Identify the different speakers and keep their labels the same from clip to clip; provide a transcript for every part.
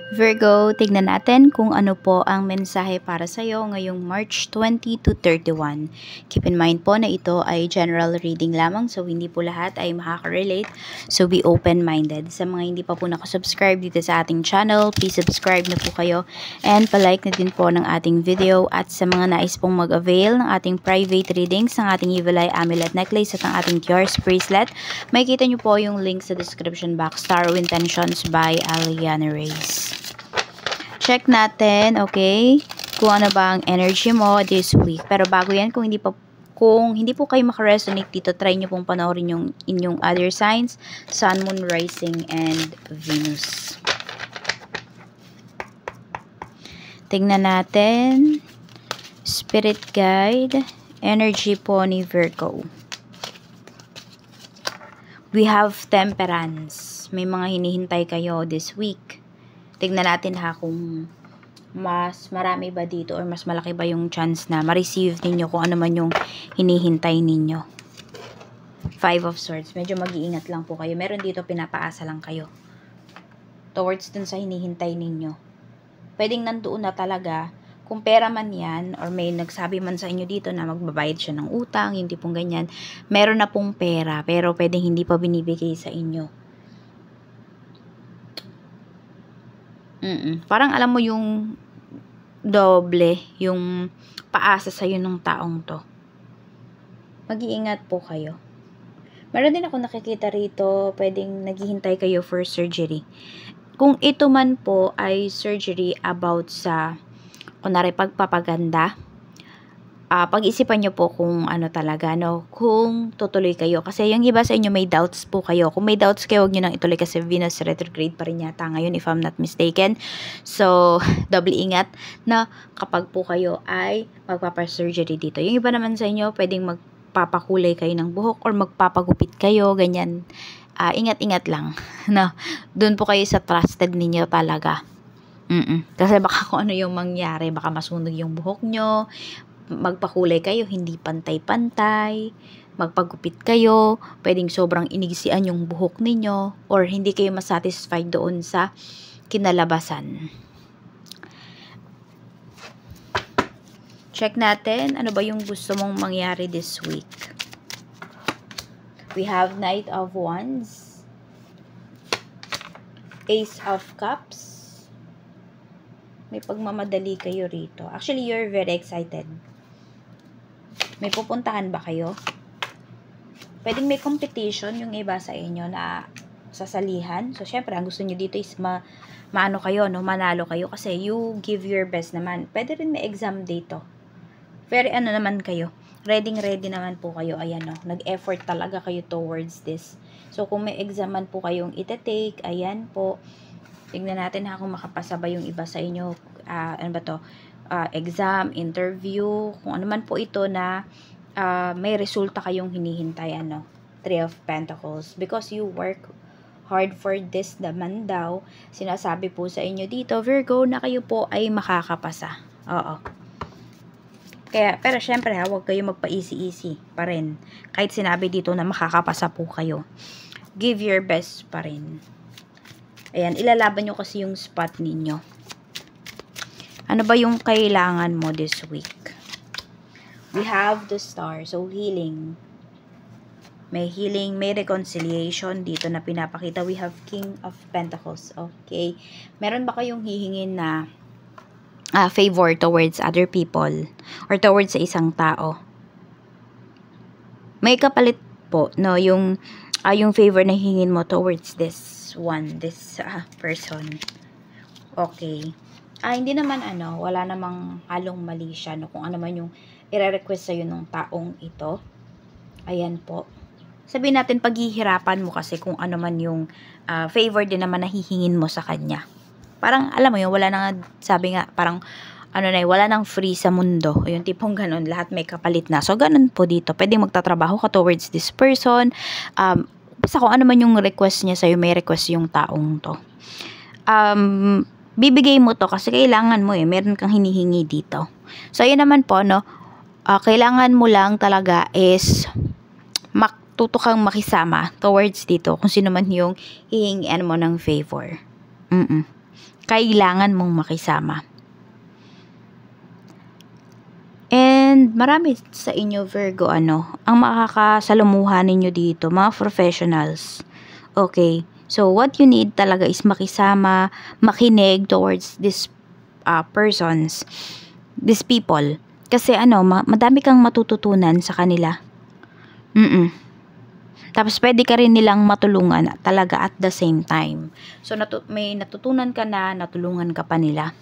Speaker 1: Virgo, tignan natin kung ano po ang mensahe para sa iyo ngayong March 20 to 31. Keep in mind po na ito ay general reading lamang, so hindi po lahat ay makaka-relate. So be open-minded. Sa mga hindi pa po nakasubscribe dito sa ating channel, please subscribe na po kayo and palike na din po ng ating video. At sa mga nais pong mag-avail ng ating private readings, ng ating Evil Eye Amulet Necklace at ang ating Cures Bracelet, makikita nyo po yung link sa description box. Tarot Intentions by Aliana Reyes. Check natin, okay, kung ano ba ang energy mo this week. Pero bago yan, kung hindi po kayo makaresonate dito, try nyo pong panoorin yung inyong other signs, Sun, Moon, Rising, and Venus. Tingnan natin, Spirit Guide, energy po ni Virgo. We have Temperance. May mga hinihintay kayo this week. Tignan natin ha kung mas marami ba dito or mas malaki ba yung chance na ma-receive ninyo kung ano man yung hinihintay ninyo. 5 of Swords. Medyo mag-iingat lang po kayo. Meron dito pinapaasa lang kayo towards dun sa hinihintay ninyo. Pwedeng nandoon na talaga. Kung pera man yan or may nagsabi man sa inyo dito na magbabayad siya ng utang, yung tipong ganyan, meron na pong pera pero pwedeng hindi pa binibigay sa inyo. Parang alam mo yung doble, yung paasa sa'yo ng taong to. Mag-iingat po kayo. Meron din ako nakikita rito, pwedeng naghihintay kayo for surgery. Kung ito man po ay surgery about sa, kunwari, pagpapaganda, pag-isipan nyo po kung ano talaga, no? Kung tutuloy kayo. Kasi yung iba sa inyo may doubts po kayo. Kung may doubts kayo, huwag nyo nang ituloy kasi Venus retrograde pa rin yata ngayon if I'm not mistaken. So, double ingat na kapag po kayo ay magpapasurgery dito. Yung iba naman sa inyo, pwedeng magpapakulay kayo ng buhok or magpapagupit kayo, ganyan. Ingat-ingat lang. No? Doon po kayo sa trusted ninyo talaga. Kasi baka kung ano yung mangyari, baka masunog yung buhok nyo, magpakulay kayo, hindi pantay-pantay, magpagupit kayo, pwedeng sobrang inigsian yung buhok ninyo, or hindi kayo masatisfied doon sa kinalabasan. Check natin, ano ba yung gusto mong mangyari this week. We have Knight of Wands, Ace of Cups. May pagmamadali kayo rito. Actually, you're very excited. May pupuntahan ba kayo? Pwedeng may competition yung iba sa inyo na sasalihan. So, syempre, ang gusto nyo dito is maano kayo, no? Manalo kayo kasi you give your best naman. Pwede rin may exam dito. Very ano naman kayo. Ready naman po kayo. Ayan, no? Nag-effort talaga kayo towards this. So, kung may exam man po kayong ita-take, ayan po. Tingnan natin ha kung makapasa ba yung iba sa inyo. Ano ba to? Exam, interview, kung ano man po ito na may resulta kayong hinihintay, ano, 3 of Pentacles. Because you work hard for this naman daw, sinasabi po sa inyo dito, Virgo, na kayo po ay makakapasa. Oo. Kaya, pero syempre ha, huwag kayo magpa-easy-easy pa rin. Kahit sinabi dito na makakapasa po kayo. Give your best pa rin. Ayan, ilalaban nyo kasi yung spot ninyo. Ano ba yung kailangan mo this week? We have the Star. So, healing. May healing, may reconciliation dito na pinapakita. We have King of Pentacles. Okay. Meron ba kayong hihingin na favor towards other people or towards sa isang tao? May kapalit po, no? Yung favor na hihingin mo towards this one, this person. Okay. Hindi naman wala namang halong mali siya, no? Kung ano man yung i-request sa'yo ng taong ito. Ayan po. Sabihin natin, paghihirapan mo kasi kung ano man yung favor din naman na hihingin mo sa kanya. Parang, alam mo yun, wala nang, sabi nga, parang, wala nang free sa mundo. Yung tipong ganun, lahat may kapalit na. So, ganun po dito. Pwede magtatrabaho ka towards this person. Basta kung ano man yung request niya sa'yo, may request yung taong to. Bibigay mo to kasi kailangan mo meron kang hinihingi dito. So, ayun naman po, no, kailangan mo lang talaga is matuto kang makisama towards dito kung sino man yung hihingian mo ng favor. kailangan mong makisama. And marami sa inyo, Virgo, ang makakasalamuha ninyo dito, mga professionals. Okay, so what you need talaga is makisama, makinig towards these persons, these people. Kasi madami kang matututunan sa kanila. Tapos pwede ka rin nilang matulungan talaga at the same time. So may natutunan ka na, natulungan ka pa nila.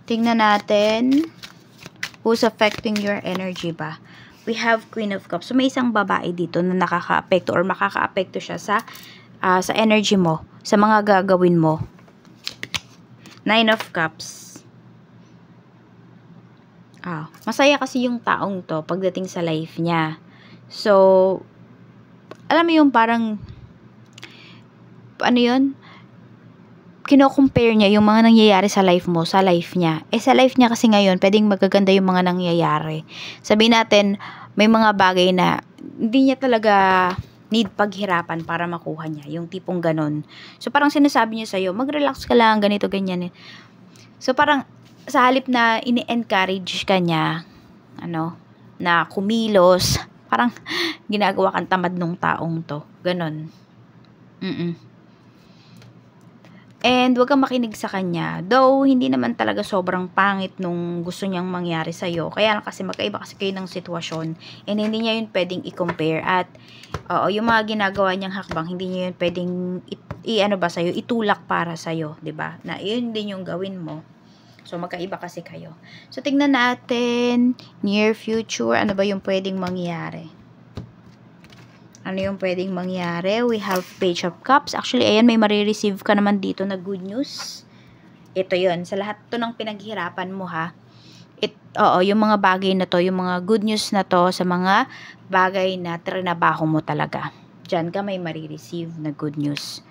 Speaker 1: Tingnan natin who's affecting your energy ba. We have Queen of Cups. So may isang babae dito na nakaka-apekto or makaka-apekto siya sa energy mo, sa mga gagawin mo. 9 of Cups. Masaya kasi yung taong to pagdating sa life niya. So, alam mo yung parang, kino-compare niya yung mga nangyayari sa life mo, sa life niya. Sa life niya kasi ngayon, pwedeng magaganda yung mga nangyayari. Sabihin natin, may mga bagay na hindi niya talaga need paghirapan para makuha niya. Yung tipong ganon. So, parang sinasabi niya sa'yo, mag-relax ka lang, ganito, ganyan. So, parang, sa halip na ini-encourage ka niya, na kumilos, parang ginagawa kang tamad nung taong to. Ganon. And wag kang makinig sa kanya. Though, hindi naman talaga sobrang pangit nung gusto niyang mangyari sa'yo. Kaya lang kasi magkaiba kasi kayo ng sitwasyon. And hindi niya yun pwedeng i-compare. At, yung mga ginagawa niyang hakbang, hindi niya yun pwedeng sa'yo, itulak para sa'yo. 'Di ba? Na yun din yung gawin mo. So, magkaiba kasi kayo. So, tingnan natin, near future, ano ba yung pwedeng mangyari? Ano yung pwedeng mangyari? We have Page of Cups. Actually, ayan, may marireceive ka naman dito na good news. Ito yun. Sa lahat to ng pinaghirapan mo, ha? Yung mga bagay na to, yung mga good news na to, sa mga bagay na trinabaho mo talaga. Diyan ka may marireceive na good news.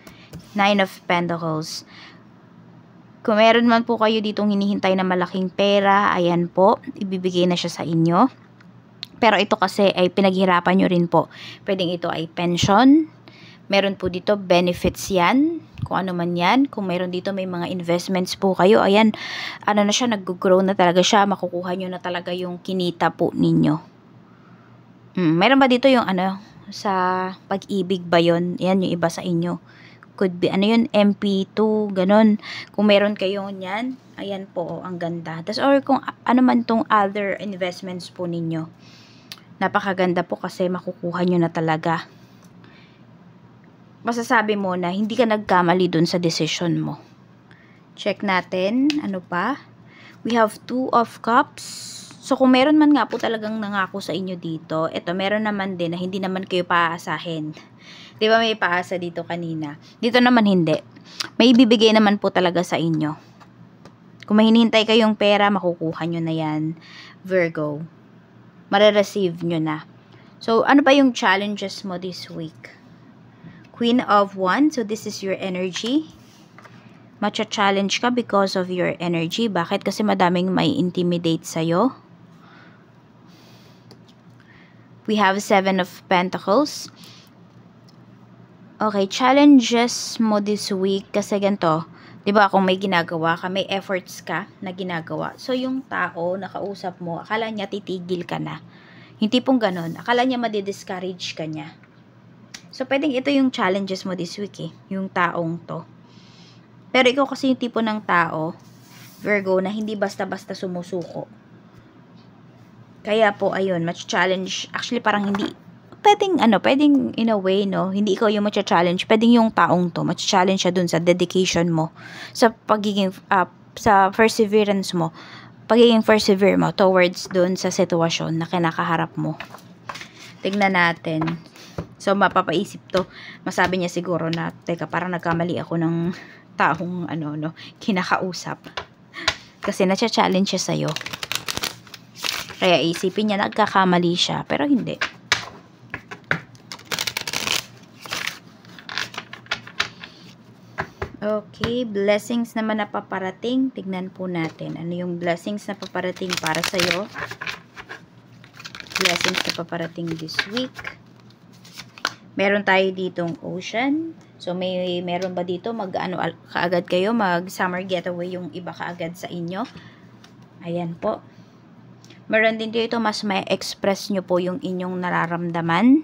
Speaker 1: 9 of Pentacles. Kung meron man po kayo ditong hinihintay na malaking pera, ayan po, ibibigay na siya sa inyo. Pero ito kasi ay pinaghirapan nyo rin po. Pwedeng ito ay pension. Meron po dito benefits yan. Kung ano man yan. Kung meron dito may mga investments po kayo. Ayan, na siya, nag-grow na talaga siya. Makukuha nyo na talaga yung kinita po ninyo. Meron ba dito yung sa pag-ibig ba yun? Yan yung iba sa inyo. Could be, yun, MP2, ganun. Kung meron kayo yan, ayan po, ang ganda. Tas, or kung ano man tong other investments po ninyo. Napakaganda po kasi makukuha nyo na talaga. Masasabi mo na hindi ka nagkamali dun sa decision mo. Check natin. Ano pa? We have 2 of Cups. So, kung meron man nga po talagang nangako sa inyo dito, eto, meron naman din na hindi naman kayo paaasahin. Di ba may paasa dito kanina? Dito naman hindi. May ibibigay naman po talaga sa inyo. Kung may hinihintay kayong pera, makukuha nyo na yan, Virgo. Mare-receive nyo na. So, ano ba yung challenges mo this week? Queen of Wands. So, this is your energy. Matcha-challenge ka because of your energy. Bakit? Kasi madaming may intimidate sa'yo. We have 7 of Pentacles. Okay, challenges mo this week. Kasi ganito, diba kung may ginagawa ka, may efforts ka na ginagawa. So, yung tao na kausap mo, akala niya titigil ka na. Yung tipong ganun, akala niya madi-discourage ka niya. So, pwedeng ito yung challenges mo this week yung taong to. Pero ikaw kasi yung tipo ng tao, Virgo, na hindi basta-basta sumusuko. Kaya po, ayun, match-challenge. Actually, parang hindi, pwedeng in a way, no? Hindi ikaw yung match-challenge. Pwedeng yung taong to, match-challenge siya dun sa dedication mo. Sa pagiging, sa perseverance mo. Pagiging persevere mo towards dun sa sitwasyon na kinakaharap mo. Tignan natin. So, mapapaisip to. Masabi niya siguro na, teka, parang nagkamali ako ng taong, kinakausap. Kasi na-challenge siya sa'yo. Kaya isipin niya, nagkakamali siya. Pero hindi. Okay, blessings naman na paparating. Tignan po natin. Ano yung blessings na paparating para sa'yo? Blessings na paparating this week. Meron tayo ditong ocean. So, meron ba dito kaagad kayo, mag-summer getaway yung iba kaagad sa inyo? Ayan po. Meron din dito, mas may express nyo po yung inyong nararamdaman.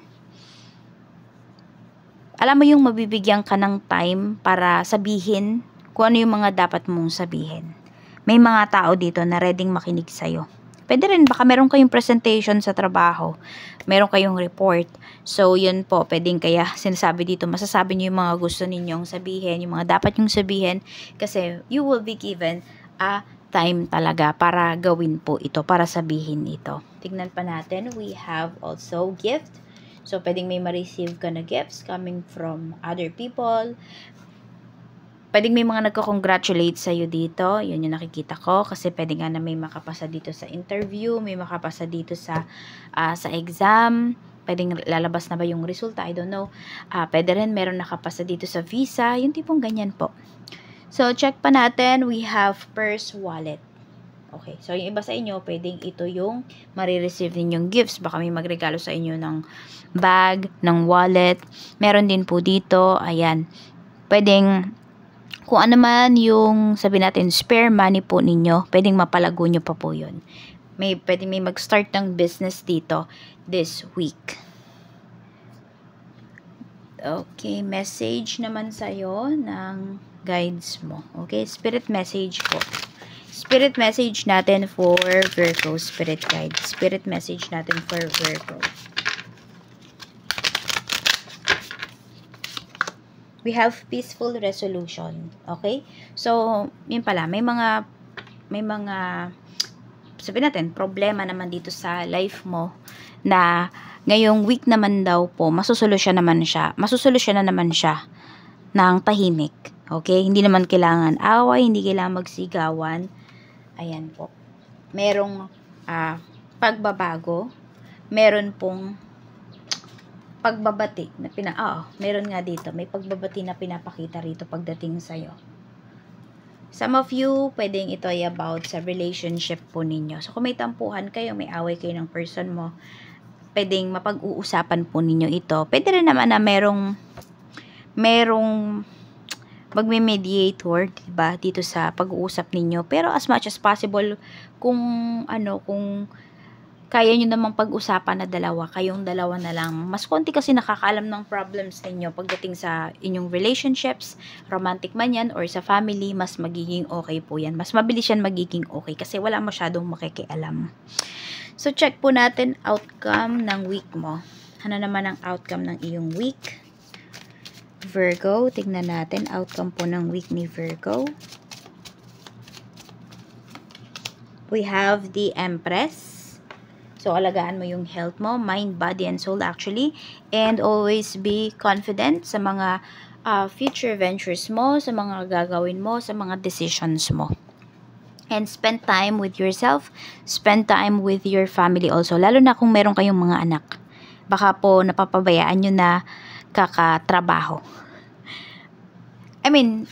Speaker 1: Alam mo yung mabibigyan ka ng time para sabihin kung ano yung mga dapat mong sabihin. May mga tao dito na readyng makinig sa'yo. Pwede rin, baka meron kayong presentation sa trabaho. Meron kayong report. So, yun po, pwedeng kaya sinasabi dito, masasabi nyo yung mga gusto ninyong sabihin, yung mga dapat nyong sabihin, kasi you will be given a time talaga para gawin po ito, para sabihin ito. Tignan pa natin, we have also gift. So, pwedeng may ma-receive ka na gifts coming from other people. Pwedeng may mga nagko-congratulate sa'yo dito. Yun yung nakikita ko. Kasi pwede nga na may makapasa dito sa interview, may makapasa dito sa exam. Pwedeng lalabas na ba yung resulta? I don't know. Pwede rin meron nakapasa dito sa visa. Yung tipong ganyan po. So, check pa natin. We have purse, wallet. Okay. So, yung iba sa inyo, pwedeng ito yung marireceive ninyong gifts. Baka may magregalo sa inyo ng bag, ng wallet. Meron din po dito. Ayan. Pwedeng, kung ano man yung, sabi natin, spare money po ninyo, pwedeng mapalago nyo pa po yun. Pwedeng may mag-start ng business dito this week. Okay. Message naman sa'yo ng guides mo. Okay, spirit message po. Spirit message natin for Virgo, spirit guide. Spirit message natin for Virgo. We have peaceful resolution. Okay? So, yun pala, may mga sabihin natin, problema naman dito sa life mo na ngayong week naman daw po, masusolusyon na naman siya ng tahimik. Okay? Hindi naman kailangan away, hindi kailangan magsigawan. Ayan po. Merong pagbabago. Meron pong pagbabati na meron nga dito. May pagbabati na pinapakita rito pagdating sa'yo. Some of you, pwedeng ito ay about sa relationship po ninyo. So, kung may tampuhan kayo, may away kayo ng person mo, pwedeng mapag-uusapan po ninyo ito. Pwede rin naman na merong magme-mediator, diba, dito sa pag-uusap ninyo. Pero as much as possible, kung kaya nyo namang pag-usapan na dalawa, kayong dalawa na lang. Mas konti kasi nakakaalam ng problems ninyo pagdating sa inyong relationships, romantic man yan, or sa family, mas magiging okay po yan. Mas mabilis yan magiging okay kasi wala masyadong makikialam. So, check po natin outcome ng week mo. Ano naman ang outcome ng iyong week? Virgo, tignan natin outcome po ng week ni Virgo. We have the Empress. So, alagaan mo yung health mo, mind, body, and soul actually. And always be confident sa mga future ventures mo, sa mga gagawin mo, sa mga decisions mo. And spend time with yourself. Spend time with your family also. Lalo na kung meron kayong mga anak. Baka po napapabayaan nyo na kakatrabaho. I mean,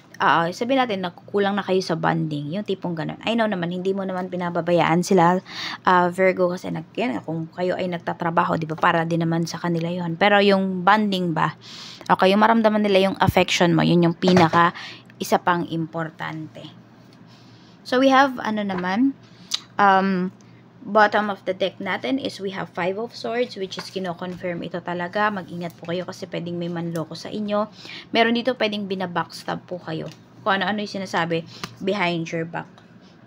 Speaker 1: sabihin natin, nakukulang na kayo sa bonding. Yung tipong ganun. I know naman, hindi mo naman pinababayaan sila, Virgo, kasi kung kayo ay nagtatrabaho, di ba, para din naman sa kanila yon. Pero yung bonding ba, okay, yung maramdaman nila yung affection mo, yun yung isa pang importante. So, we have, bottom of the deck natin is we have 5 of Swords, which is kino-confirm ito talaga. Mag-ingat po kayo kasi pwedeng may manloko sa inyo. Meron dito pwedeng binabackstab po kayo. Kung ano-ano yung sinasabi behind your back.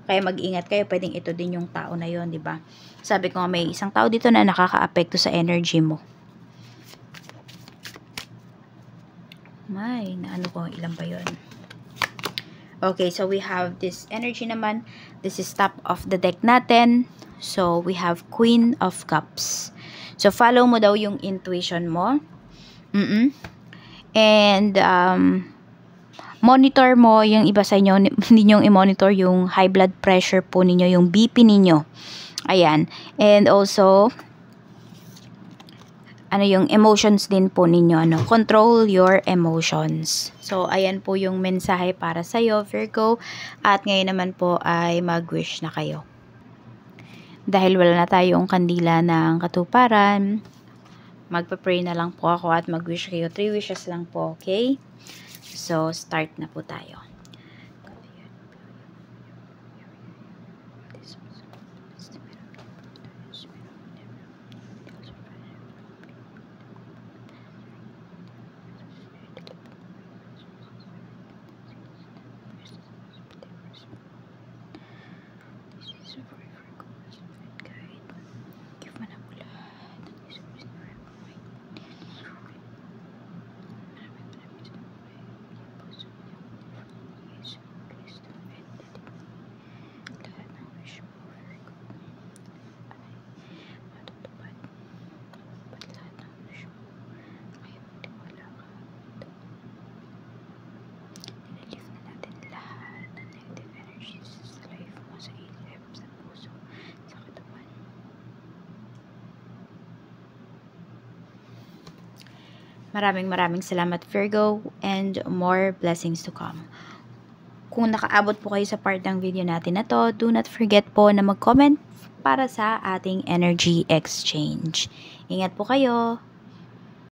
Speaker 1: Kaya mag-ingat kayo, pwedeng ito din yung tao na yon, di ba? Sabi ko nga, may isang tao dito na nakaka-apekto sa energy mo. Naano ko, ilan ba yun? Okay, so we have this energy naman. This is top of the deck natin. So, we have Queen of Cups. So, follow mo daw yung intuition mo. And, monitor mo yung iba sa inyo. Hindi nyo i-monitor yung high blood pressure po ninyo, yung BP ninyo. Ayan. And also, yung emotions din po ninyo. Control your emotions. So, ayan po yung mensahe para sa'yo, Virgo. At ngayon naman po ay mag-wish na kayo. Dahil wala na tayong kandila ng katuparan, magpa-pray na lang po ako at mag-wish kayo. 3 wishes lang po, okay? So, start na po tayo. Maraming salamat, Virgo, and more blessings to come. Kung nakaabot po kayo sa part ng video natin na to, do not forget po na mag-comment para sa ating energy exchange. Ingat po kayo!